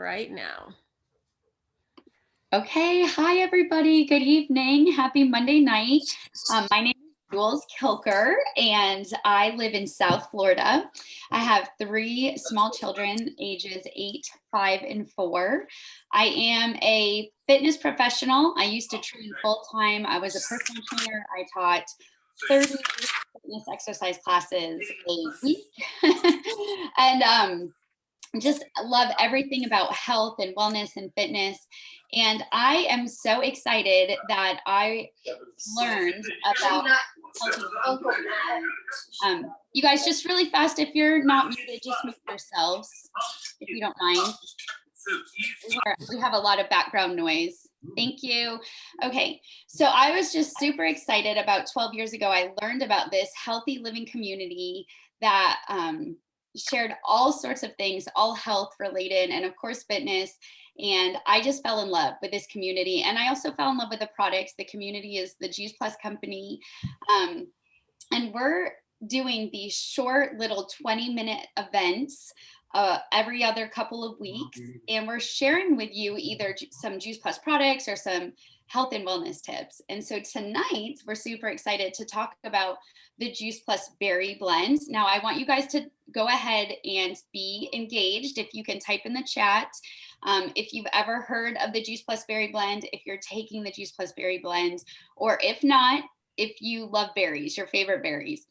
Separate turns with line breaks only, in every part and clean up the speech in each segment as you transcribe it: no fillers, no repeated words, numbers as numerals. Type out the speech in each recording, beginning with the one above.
right now.
Okay, hi everybody. Good evening. Happy Monday night. My name is Jules Kilker, and I live in South Florida. I have three small children, ages 8, 5, and 4. I am a fitness professional. I used to train full time. I was a personal trainer. I taught 30 fitness exercise classes a week. and just love everything about health and wellness and fitness. And I am so excited that I learned about healthy living. You guys, just really fast, if you're not muted, just mute yourselves, if you don't mind. We have a lot of background noise. Thank you. Okay, so I was just super excited. About 12 years ago, I learned about this healthy living community that shared all sorts of things, all health related, and of course, fitness. And I just fell in love with this community. And I also fell in love with the products. The community is the Juice Plus company. And we're doing these short little 20-minute events every other couple of weeks. And we're sharing with you either some Juice Plus products or some health and wellness tips. And so tonight, we're super excited to talk about the Juice Plus Berry Blend. Now, I want you guys to go ahead and be engaged. If you can type in the chat, if you've ever heard of the Juice Plus Berry Blend, if you're taking the Juice Plus Berry Blend, or if not, if you love berries, your favorite berries.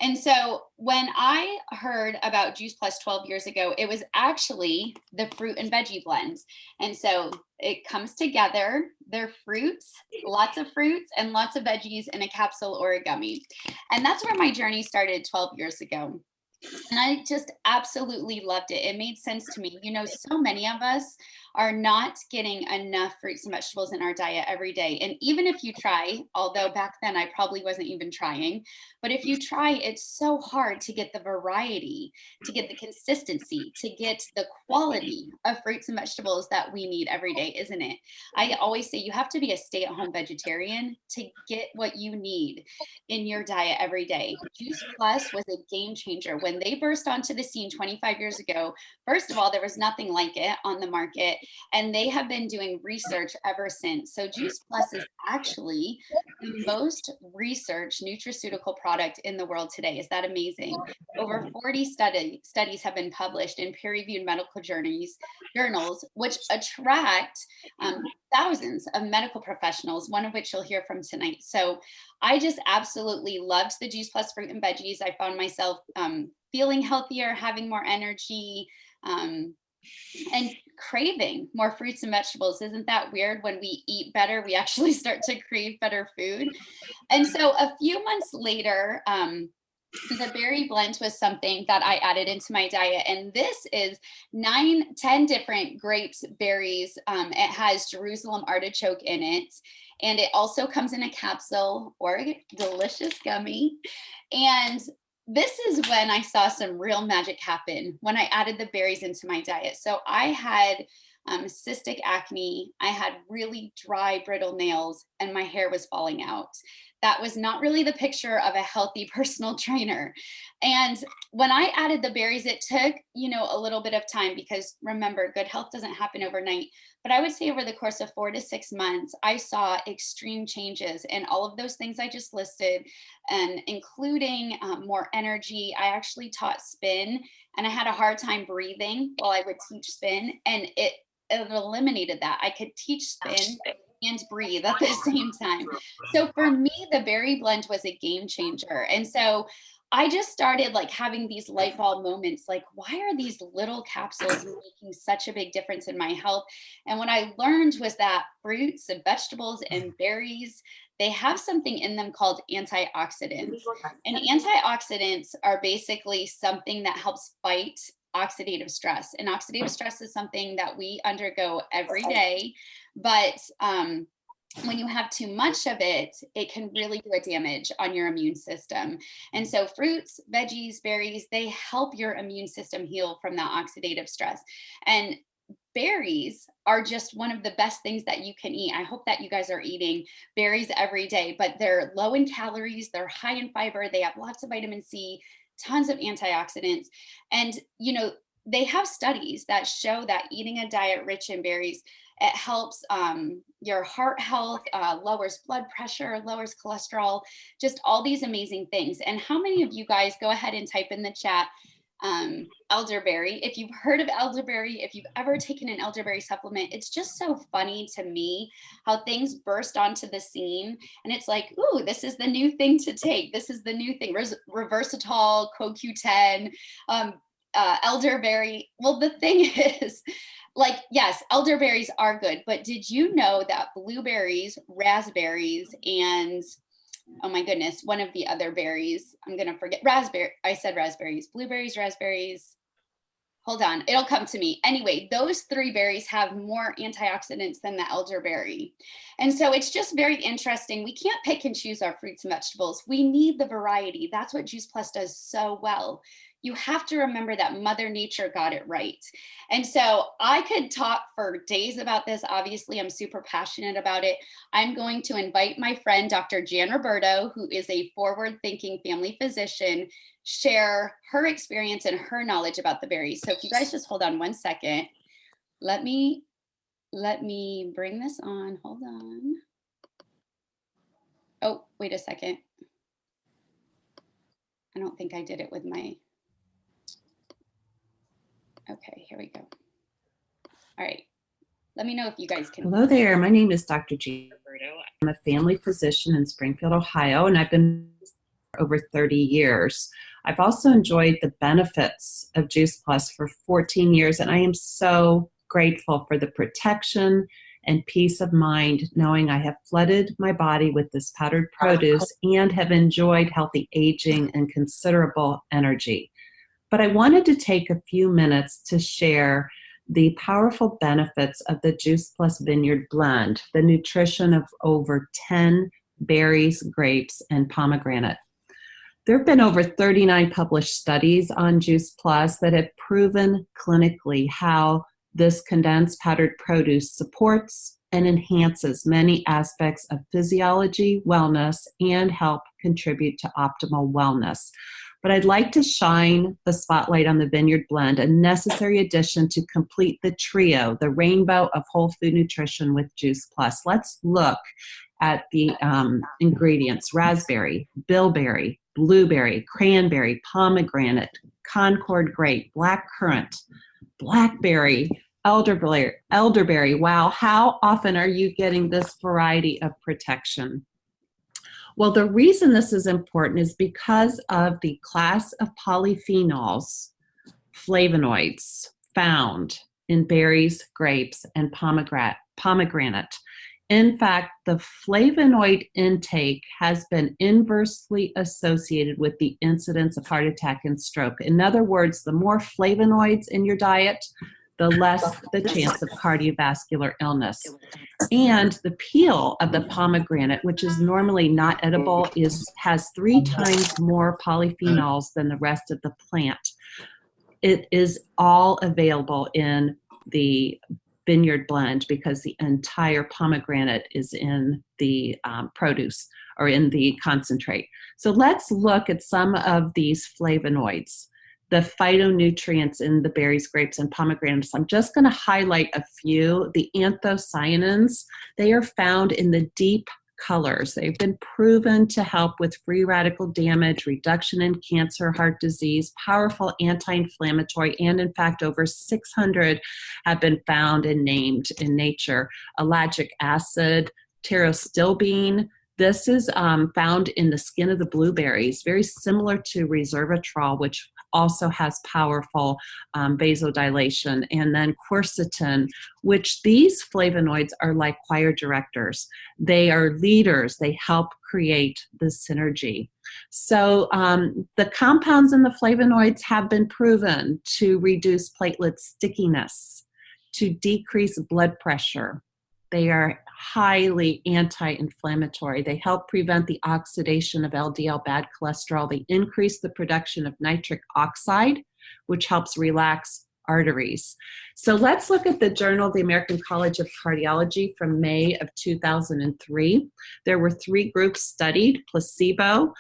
And so when I heard about Juice Plus 12 years ago, it was actually the fruit and veggie blend. And so it comes together, they're fruits, lots of fruits and lots of veggies in a capsule or a gummy. And that's where my journey started 12 years ago. And I just absolutely loved it. It made sense to me. You know, so many of us are not getting enough fruits and vegetables in our diet every day. And even if you try, although back then I probably wasn't even trying, but if you try, it's so hard to get the variety, to get the consistency, to get the quality of fruits and vegetables that we need every day, isn't it? I always say you have to be a stay-at-home vegetarian to get what you need in your diet every day. Juice Plus was a game changer. When they burst onto the scene 25 years ago, first of all, there was nothing like it on the market, and they have been doing research ever since. So Juice Plus is actually the most researched nutraceutical product in the world today. Is that amazing? Over 40 studies have been published in peer-reviewed medical journals, which attract thousands of medical professionals, one of which you'll hear from tonight. So I just absolutely loved the Juice Plus fruit and veggies. I found myself feeling healthier, having more energy, and craving more fruits and vegetables. Isn't that weird? When we eat better, we actually start to crave better food. And so a few months later, the berry blend was something that I added into my diet. And this is 10 different grapes, berries. It has Jerusalem artichoke in it. And it also comes in a capsule or a delicious gummy. And this is when I saw some real magic happen when I added the berries into my diet. So I had cystic acne, I had really dry, brittle nails, and my hair was falling out. That was not really the picture of a healthy personal trainer. And when I added the berries, it took, a little bit of time, because remember, good health doesn't happen overnight. But I would say over the course of 4 to 6 months, I saw extreme changes in all of those things I just listed, and including more energy. I actually taught spin, and I had a hard time breathing while I would teach spin, and it eliminated that. I could teach spin and breathe at the same time. So for me, the berry blend was a game changer. And so I just started like having these light bulb moments, like, why are these little capsules making such a big difference in my health? And what I learned was that fruits and vegetables and berries, they have something in them called antioxidants. And antioxidants are basically something that helps fight oxidative stress. And oxidative stress is something that we undergo every day. But when you have too much of it, it can really do a damage on your immune system. And so fruits, veggies, berries, they help your immune system heal from that oxidative stress. And berries are just one of the best things that you can eat. I hope that you guys are eating berries every day, but they're low in calories, they're high in fiber, they have lots of vitamin C, tons of antioxidants. And, they have studies that show that eating a diet rich in berries, it helps your heart health, lowers blood pressure, lowers cholesterol, just all these amazing things. And how many of you guys, go ahead and type in the chat, elderberry? If you've heard of elderberry, if you've ever taken an elderberry supplement, it's just so funny to me how things burst onto the scene. And it's like, ooh, this is the new thing to take. This is the new thing. Reversatol, CoQ10, elderberry. Well, the thing is, like, yes, elderberries are good, but did you know that blueberries, raspberries, and oh my goodness, one of the other berries, I'm gonna forget, raspberry, I said raspberries, blueberries, raspberries, hold on, it'll come to me. Anyway, those three berries have more antioxidants than the elderberry. And so it's just very interesting. We can't pick and choose our fruits and vegetables. We need the variety. That's what Juice Plus does so well. You have to remember that Mother Nature got it right. And so I could talk for days about this. Obviously, I'm super passionate about it. I'm going to invite my friend, Dr. Jan Roberto, who is a forward-thinking family physician, share her experience and her knowledge about the berries. So if you guys just hold on one second, let me bring this on. Hold on. Oh, wait a second. I don't think I did it with my, okay, here we go. All right. Let me know if you guys can.
Hello there. My name is Dr. Jan Roberto. I'm a family physician in Springfield, Ohio, and I've been for over 30 years. I've also enjoyed the benefits of Juice Plus for 14 years, and I am so grateful for the protection and peace of mind knowing I have flooded my body with this powdered produce and have enjoyed healthy aging and considerable energy. But I wanted to take a few minutes to share the powerful benefits of the Juice Plus Vineyard Blend, the nutrition of over 10 berries, grapes, and pomegranate. There have been over 39 published studies on Juice Plus that have proven clinically how this condensed powdered produce supports and enhances many aspects of physiology, wellness, and help contribute to optimal wellness. But I'd like to shine the spotlight on the Vineyard Blend, a necessary addition to complete the trio, the rainbow of whole food nutrition with Juice Plus. Let's look at the ingredients: raspberry, bilberry, blueberry, cranberry, pomegranate, Concord grape, black currant, blackberry, elderberry. Wow, how often are you getting this variety of protection? Well, the reason this is important is because of the class of polyphenols, flavonoids, found in berries, grapes, and pomegranate. In fact, the flavonoid intake has been inversely associated with the incidence of heart attack and stroke. In other words, the more flavonoids in your diet, the less the chance of cardiovascular illness. And the peel of the pomegranate, which is normally not edible, has 3 times more polyphenols than the rest of the plant. It is all available in the Vineyard Blend because the entire pomegranate is in the produce or in the concentrate. So let's look at some of these flavonoids, the phytonutrients in the berries, grapes, and pomegranates. I'm just going to highlight a few. The anthocyanins, they are found in the deep colors. They've been proven to help with free radical damage, reduction in cancer, heart disease, powerful anti-inflammatory, and in fact, over 600 have been found and named in nature. Ellagic acid, pterostilbene. This is found in the skin of the blueberries, very similar to resveratrol, which also has powerful vasodilation, and then quercetin, which these flavonoids are like choir directors. They are leaders. They help create the synergy. So the compounds in the flavonoids have been proven to reduce platelet stickiness, to decrease blood pressure. They are highly anti-inflammatory. They help prevent the oxidation of LDL bad cholesterol. They increase the production of nitric oxide, which helps relax arteries. So let's look at the Journal of the American College of Cardiology from May of 2003. There were 3 groups studied: placebo,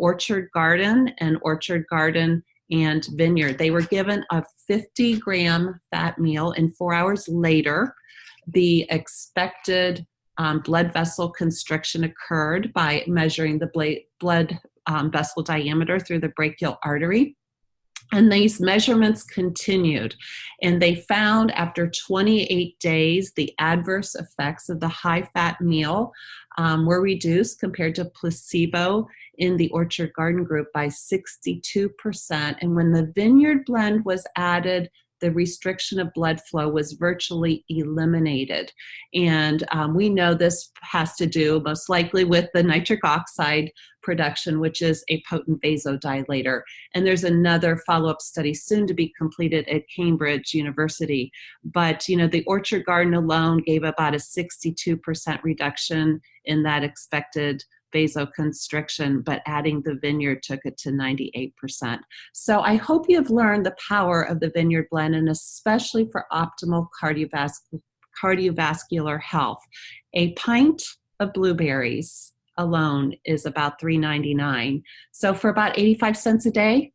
Orchard Garden, and Vineyard. They were given a 50-gram fat meal, and 4 hours later, the expected blood vessel constriction occurred by measuring the blood vessel diameter through the brachial artery. And these measurements continued, and they found after 28 days, the adverse effects of the high-fat meal were reduced compared to placebo in the Orchard Garden group by 62%. And when the Vineyard Blend was added, the restriction of blood flow was virtually eliminated. And we know this has to do most likely with the nitric oxide production, which is a potent vasodilator. And there's another follow-up study soon to be completed at Cambridge University. But, you know, the Orchard Garden alone gave about a 62% reduction in that expected vasoconstriction, but adding the Vineyard took it to 98%. So I hope you've learned the power of the Vineyard Blend, and especially for optimal cardiovascular health. A pint of blueberries alone is about $3.99. So for about 85 cents a day,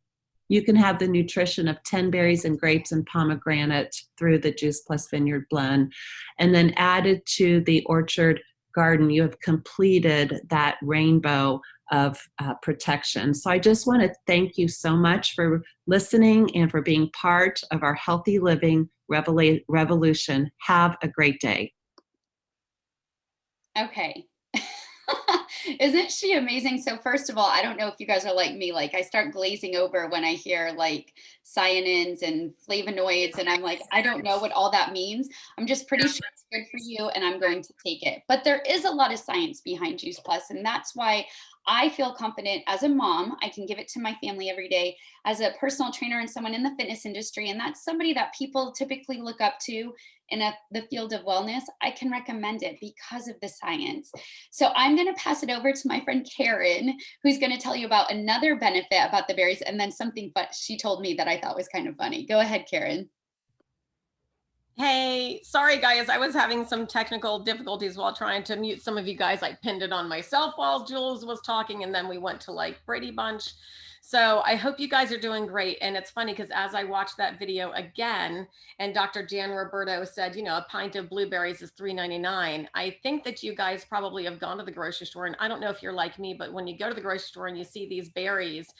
you can have the nutrition of 10 berries and grapes and pomegranate through the Juice Plus Vineyard Blend. And then added to the Orchard Garden, you have completed that rainbow of protection. So I just want to thank you so much for listening and for being part of our healthy living revolution. Have a great day.
Okay. Isn't she amazing? So first of all, I don't know if you guys are like me, like I start glazing over when I hear like cyanins and flavonoids, and I'm like, I don't know what all that means. I'm just pretty sure it's good for you and I'm going to take it. But there is a lot of science behind Juice Plus, and that's why I feel confident as a mom. I can give it to my family every day, as a personal trainer and someone in the fitness industry, and that's somebody that people typically look up to in the field of wellness. I can recommend it because of the science. So I'm going to pass it over to my friend Karen, who's going to tell you about another benefit about the berries, and then something but she told me that I thought was kind of funny. Go ahead, Karen.
Hey, sorry guys, I was having some technical difficulties while trying to mute some of you guys. I pinned it on myself while Jules was talking, and then we went to like Brady Bunch. So I hope you guys are doing great. And it's funny because as I watched that video again, and Dr. Jan Roberto said, you know, a pint of blueberries is $3.99. I think that you guys probably have gone to the grocery store, and I don't know if you're like me, but when you go to the grocery store and you see these berries,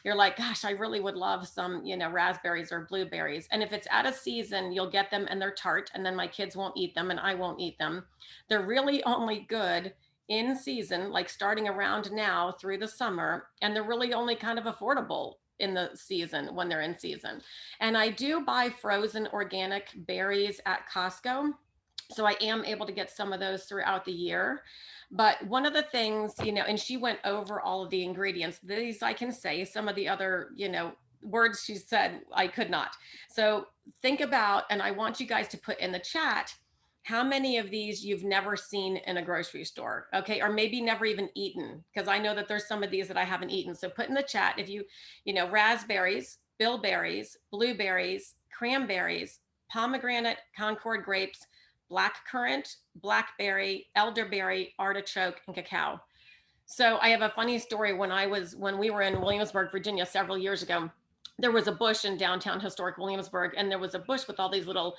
you're like, gosh, I really would love some, you know, raspberries or blueberries. And if it's out of season, you'll get them and they're tart, and then my kids won't eat them and I won't eat them. They're really only good in season, like starting around now through the summer, and they're really only kind of affordable in the season when they're in season. And I do buy frozen organic berries at Costco, so I am able to get some of those throughout the year. But one of the things, you know, and she went over all of the ingredients. These I can say, some of the other, you know, words she said I could not. So think about, and I want you guys to put in the chat how many of these you've never seen in a grocery store, okay? Or maybe never even eaten, because I know that there's some of these that I haven't eaten. So put in the chat if you know, raspberries, bilberries, blueberries, cranberries, pomegranate, Concord grapes, black currant, blackberry, elderberry, artichoke, and cacao. So I have a funny story. When we were in Williamsburg, Virginia several years ago, there was a bush in downtown historic Williamsburg, and there was a bush with all these little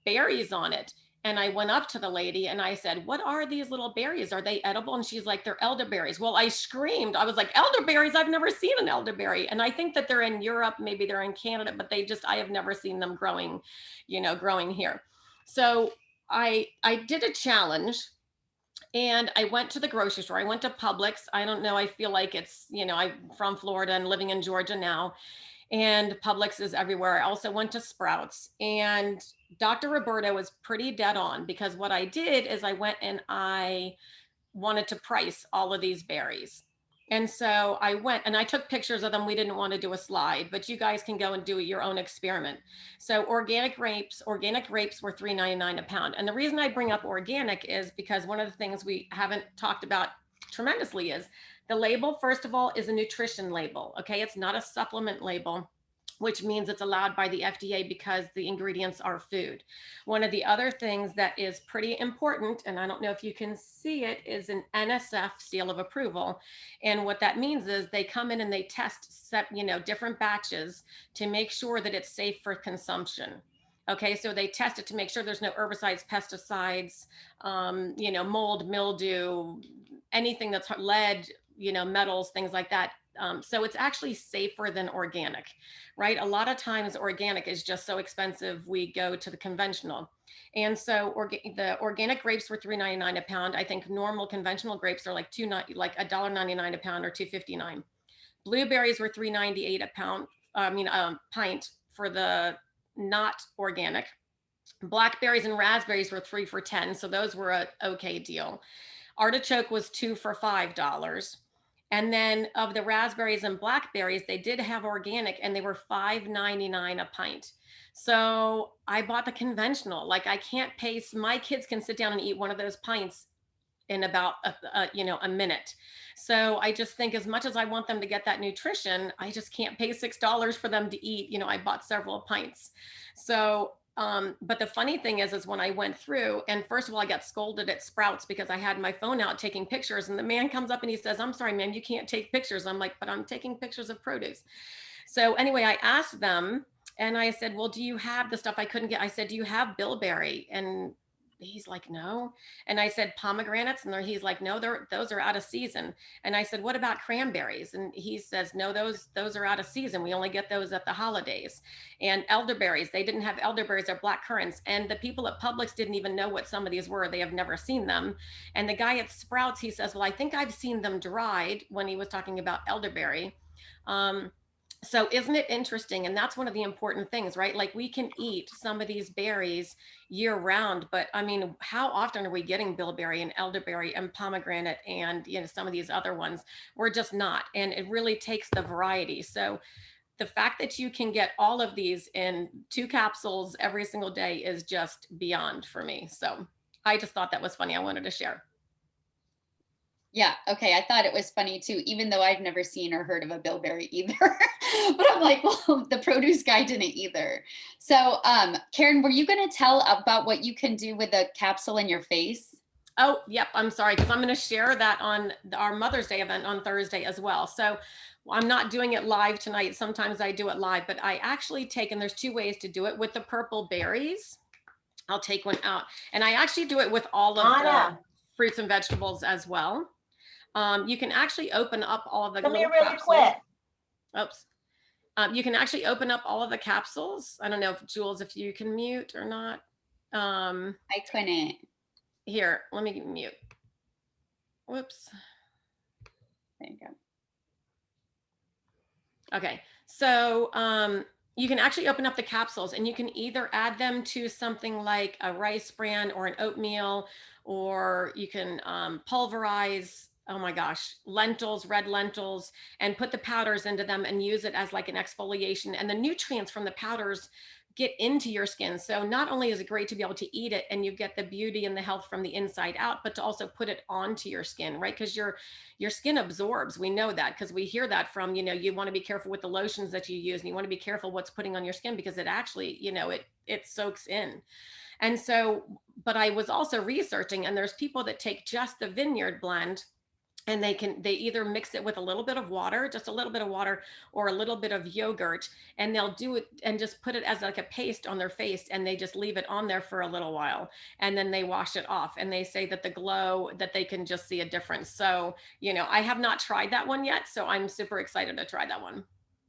berries on it. And I went up to the lady and I said, what are these little berries? Are they edible? And she's like, they're elderberries. Well, I screamed. I was like, elderberries? I've never seen an elderberry. And I think that they're in Europe, maybe they're in Canada, but I have never seen them growing, you know, growing here. So I did a challenge, and I went to the grocery store. I went to Publix. I don't know. I feel like it's, you know, I'm from Florida and living in Georgia now, and Publix is everywhere. I also went to Sprouts, and Dr. Roberto was pretty dead on, because what I did is I went and I wanted to price all of these berries. And so I went and I took pictures of them. We didn't want to do a slide, but you guys can go and do your own experiment. So organic grapes were $3.99 a pound. And the reason I bring up organic is because one of the things we haven't talked about tremendously is the label, first of all, is a nutrition label. Okay. It's not a supplement label. which means it's allowed by the FDA because the ingredients are food. One of the other things that is pretty important, and I don't know if you can see it, is an NSF seal of approval. And what that means is they come in and they test different batches to make sure that it's safe for consumption. Okay, so they test it to make sure there's no herbicides, pesticides, mold, mildew, anything that's lead, metals, things like that. So it's actually safer than organic, right? A lot of times organic is just so expensive, we go to the conventional. And so the organic grapes were $3.99 a pound. I think normal conventional grapes are like $1.99 a pound or $2.59. Blueberries were $3.98 a pound, pint for the not organic. Blackberries and raspberries were 3 for $10. So those were a okay deal. Artichoke was 2 for $5. And then of the raspberries and blackberries, they did have organic and they were $5.99 a pint. So I bought the conventional. Like I can't pay, my kids can sit down and eat one of those pints in about a minute. So I just think as much as I want them to get that nutrition, I just can't pay $6 for them to eat. I bought several pints. So but the funny thing is when I went through, and first of all, I got scolded at Sprouts because I had my phone out taking pictures, and the man comes up and he says, "I'm sorry, ma'am, you can't take pictures." I'm like, "But I'm taking pictures of produce." So anyway, I asked them and I said, "Well, do you have the stuff I couldn't get?" I said, "Do you have bilberry?" And he's like, "No." And I said, "Pomegranates?" And he's like, "No, those are out of season." And I said, "What about cranberries?" And he says, "No, those are out of season. We only get those at the holidays." And elderberries, they didn't have elderberries or black currants. And the people at Publix didn't even know what some of these were. They have never seen them. And the guy at Sprouts, he says, "Well, I think I've seen them dried," when he was talking about elderberry. So isn't it interesting? And that's one of the important things, right? Like we can eat some of these berries year round, but I mean, how often are we getting bilberry and elderberry and pomegranate and some of these other ones? We're just not. And it really takes the variety. So the fact that you can get all of these in 2 capsules every single day is just beyond for me. So I just thought that was funny. I wanted to share.
Yeah. Okay. I thought it was funny too, even though I've never seen or heard of a bilberry either. But I'm like, well, the produce guy didn't either. So, Karen, were you going to tell about what you can do with a capsule in your face?
Oh, yep. I'm sorry, because I'm going to share that on our Mother's Day event on Thursday as well. So I'm not doing it live tonight. Sometimes I do it live, but I actually take, and there's 2 ways to do it with the purple berries. I'll take one out, and I actually do it with all of the fruits and vegetables as well. You can actually open up all of the
Come here
little
really
capsules.
quick.
Oops. You can actually open up all of the capsules. I don't know if Jules, if you can mute or not.
I couldn't.
Here, let me mute. Whoops.
There you go.
Okay, so you can actually open up the capsules and you can either add them to something like a rice bran or an oatmeal, or you can pulverize, oh my gosh, lentils, red lentils, and put the powders into them and use it as like an exfoliation. And the nutrients from the powders get into your skin. So not only is it great to be able to eat it and you get the beauty and the health from the inside out, but to also put it onto your skin, right? Because your skin absorbs. We know that because we hear that from, you want to be careful with the lotions that you use, and you want to be careful what's putting on your skin because it actually, it soaks in. And so, but I was also researching, and there's people that take just the Vineyard blend, and they either mix it with a little bit of water, just a little bit of water, or a little bit of yogurt, and they'll do it and just put it as like a paste on their face, and they just leave it on there for a little while, and then they wash it off, and they say that the glow, that they can just see a difference. So, I have not tried that one yet, so I'm super excited to try that one.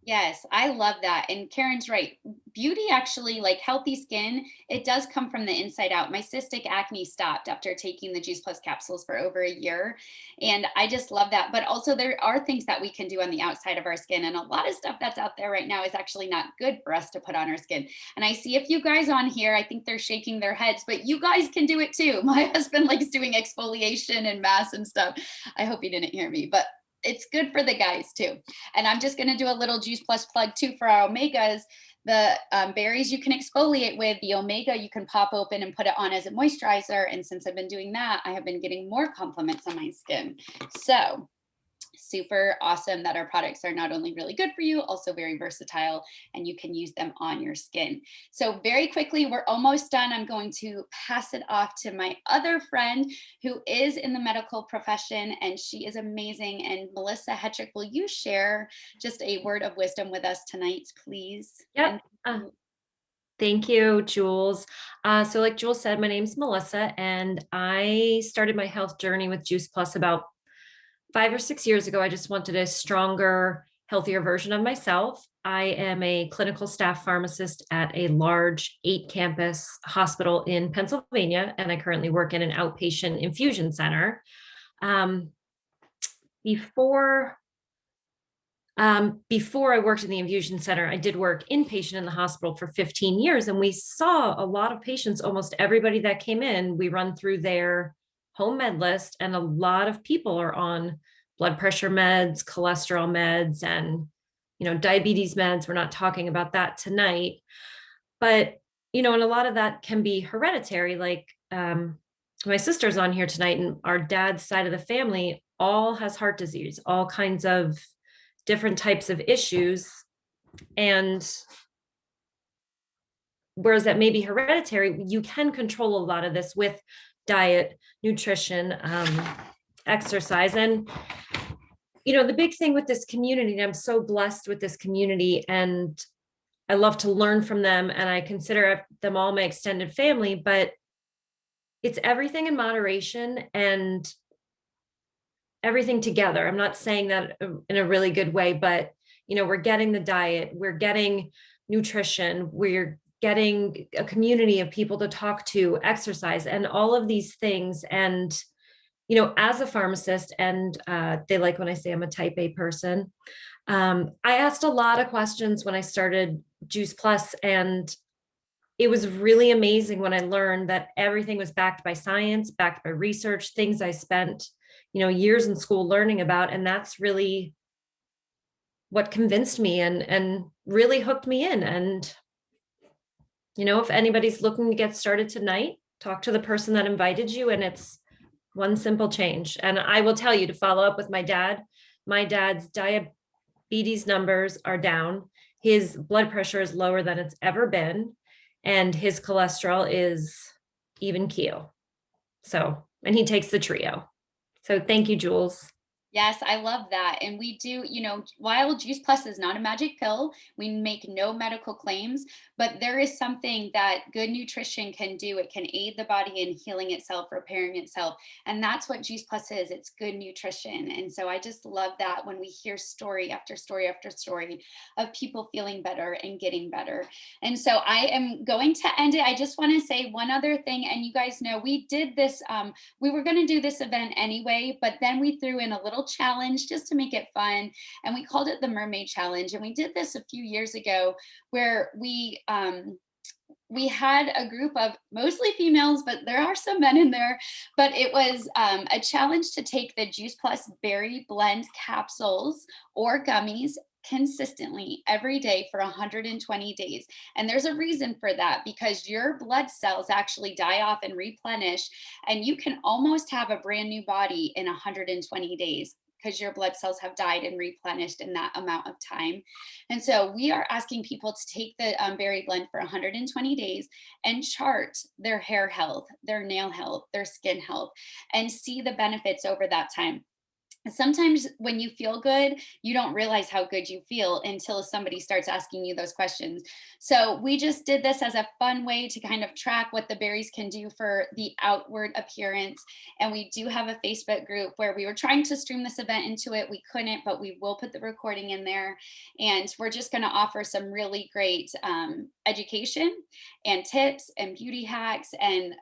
Yes, I love that. And Karen's right. Beauty actually, like healthy skin, it does come from the inside out. My cystic acne stopped after taking the Juice Plus capsules for over a year. And I just love that. But also there are things that we can do on the outside of our skin. And a lot of stuff that's out there right now is actually not good for us to put on our skin. And I see a few guys on here, I think they're shaking their heads, but you guys can do it too. My husband likes doing exfoliation and masks and stuff. I hope he didn't hear me, but it's good for the guys too. And I'm just going to do a little Juice Plus plug too for our omegas. The berries you can exfoliate with, the omega you can pop open and put it on as a moisturizer. And since I've been doing that, I have been getting more compliments on my skin. So super awesome that our products are not only really good for you, also very versatile, and you can use them on your skin. So very quickly, we're almost done. I'm going to pass it off to my other friend who is in the medical profession, and she is amazing. And Melissa Hetrick, will you share just a word of wisdom with us tonight, please?
Yep. Thank you, Jules. So like Jules said, my name's Melissa, and I started my health journey with Juice Plus about 5 or 6 years ago. I just wanted a stronger, healthier version of myself. I am a clinical staff pharmacist at a large 8-campus hospital in Pennsylvania, and I currently work in an outpatient infusion center. Before I worked in the infusion center, I did work inpatient in the hospital for 15 years, and we saw a lot of patients. Almost everybody that came in, we run through their home med list, and a lot of people are on blood pressure meds, cholesterol meds, and diabetes meds. We're not talking about that tonight, but and a lot of that can be hereditary. Like my sister's on here tonight, and our dad's side of the family all has heart disease, all kinds of different types of issues. And whereas that may be hereditary, you can control a lot of this with diet, nutrition, exercise. And the big thing with this community, and I'm so blessed with this community, and I love to learn from them, and I consider them all my extended family, but it's everything in moderation and everything together. I'm not saying that in a really good way, but we're getting the diet, we're getting nutrition, we're getting a community of people to talk to, exercise, and all of these things. And as a pharmacist, and they like when I say I'm a type A person, I asked a lot of questions when I started Juice Plus, and it was really amazing when I learned that everything was backed by science, backed by research, things I spent years in school learning about. And that's really what convinced me and really hooked me in. And if anybody's looking to get started tonight, talk to the person that invited you, and it's one simple change. And I will tell you, to follow up with my dad's diabetes numbers are down. His blood pressure is lower than it's ever been, and his cholesterol is even keel. So, and he takes the trio. So thank you, Jules.
Yes, I love that. And we do, while Juice Plus is not a magic pill, we make no medical claims, but there is something that good nutrition can do. It can aid the body in healing itself, repairing itself. And that's what Juice Plus is. It's good nutrition. And so I just love that when we hear story after story after story of people feeling better and getting better. And so I am going to end it. I just want to say one other thing. And you guys know, we did this, we were going to do this event anyway, but then we threw in a little challenge just to make it fun, and we called it the Mermaid Challenge. And we did this a few years ago, where we had a group of mostly females, but there are some men in there. But it was a challenge to take the Juice Plus Berry Blend capsules or gummies consistently every day for 120 days. And there's a reason for that, because your blood cells actually die off and replenish, and you can almost have a brand new body in 120 days, because your blood cells have died and replenished in that amount of time. And so we are asking people to take the berry blend for 120 days and chart their hair health, their nail health, their skin health, and see the benefits over that time. Sometimes when you feel good, you don't realize how good you feel until somebody starts asking you those questions. So we just did this as a fun way to kind of track what the berries can do for the outward appearance. And we do have a Facebook group where we were trying to stream this event into it. We couldn't, but we will put the recording in there. And we're just going to offer some really great education and tips and beauty hacks and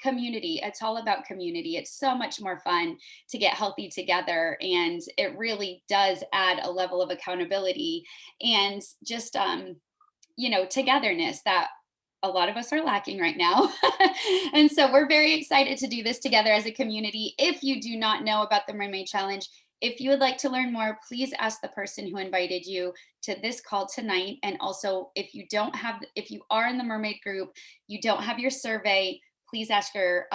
community. It's all about community. It's so much more fun to get healthy together, and it really does add a level of accountability and just togetherness that a lot of us are lacking right now. And so we're very excited to do this together as a community. If you do not know about the Mermaid Challenge, if you would like to learn more, please ask the person who invited you to this call tonight. And also, if you are in the Mermaid group, you don't have your survey, please ask your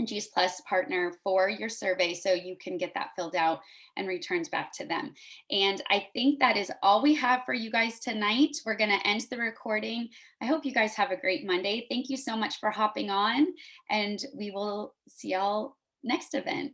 Juice Plus partner for your survey so you can get that filled out and returns back to them. And I think that is all we have for you guys tonight. We're going to end the recording. I hope you guys have a great Monday. Thank you so much for hopping on, and we will see y'all next event.